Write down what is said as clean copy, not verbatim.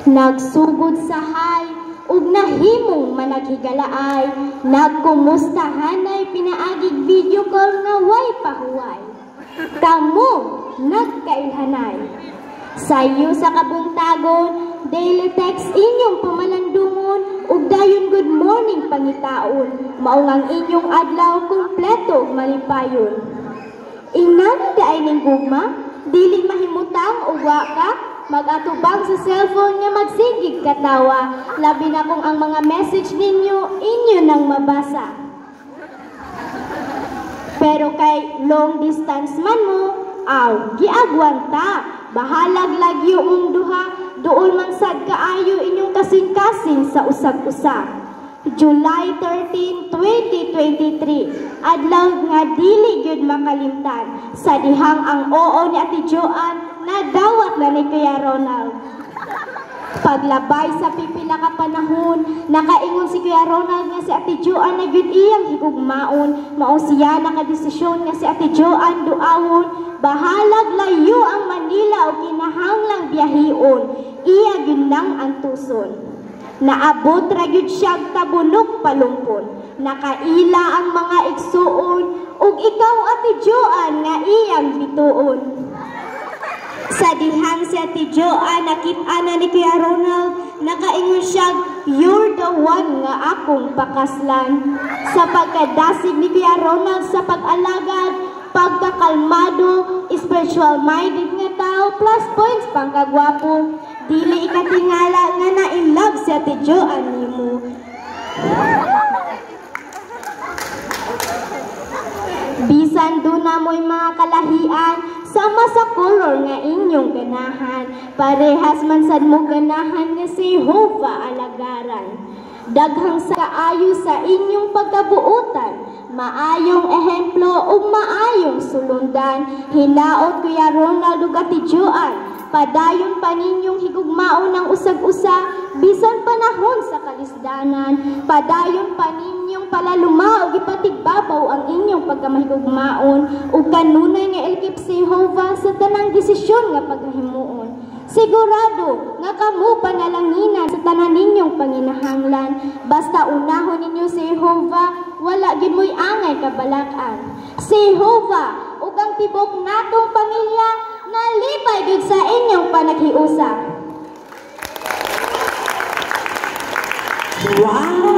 Nagsugod sahay ug nahimong managhigalaay, nagkumustahanay pinaagig video call nga way pahuway. Kamu nagkailhanay. Sayo sa kabungtagon, daily text inyong pamalandungon, ug dayon good morning pangitaon, maungang inyong adlaw kumpleto malipayon. Ingnan daay ning gugma, dili mahimutang uwa ka, mag-atubang sa cellphone nga magsigig katawa, labi na kung ang mga message ninyo, inyo nang mabasa. Pero kay long distance man mo, giagwan ta, bahalag lagyo mong duha, dool man sad kaayo inyong kasing-kasing sa usag-usa. July 13, 2023, adlaw nga dili gyud makalimtan, sa dihang ang oo ni Ate Joan nadawat na ni Kuya Ronald. Paglabay sa pipila ka panahon, nakaingon si Kuya Ronald nga si Ate Joan na gyud iyang higugmaon, mao siya nakadesisyon nga si Ate Joan duawon, bahalag layo ang Manila o kinahanglang biyahion, iya gyud nang antuson. Naabot ra gyud siyang tabunok palumpon, nakaila ang mga igsuon, ug ikaw Ate Joan nga iyang bituon. Sa dihang si Ate Joan nakit-ana ni Kuya Ronald, nakaingon siya, you're the one nga akong pakaslan. Sa pagkadasig ni Kuya Ronald sa pag-alagad, pagkakalmado, spiritual minded nga tao, plus points pang kagwapo, dili ikatingala nga na-in-love si Ate Joan nimo. Bisan doon na mo'y mga kalahian, sama sa color nga inyong ganahan, parehas man sad mo ganahan nga si Jehovah alagaran. Daghang sa kaayo sa inyong pagkabuutan, maayong ehemplo ug maayong sulundan, hinaot Kuya Ronald ug Ate Joan, padayon pa ninyong higugmaon ng usag-usa, bisan panahon sa kalisdanan, padayon pa ninyong palaluma ug ipatigbabaw ang inyong pagkamahigugmaon, ug kanunay nga ilkip si Jehovah sa tanang desisyon nga paghimuon. Sigurado nga kamo panalanginan sa tanan ninyong panginahanglan, basta unahon ninyo si Jehovah, wala gid mo'y angay kabalakan. Si Jehovah ug ang tibok natong pamilya nalipay gid sa inyong panaghiusa. Wow!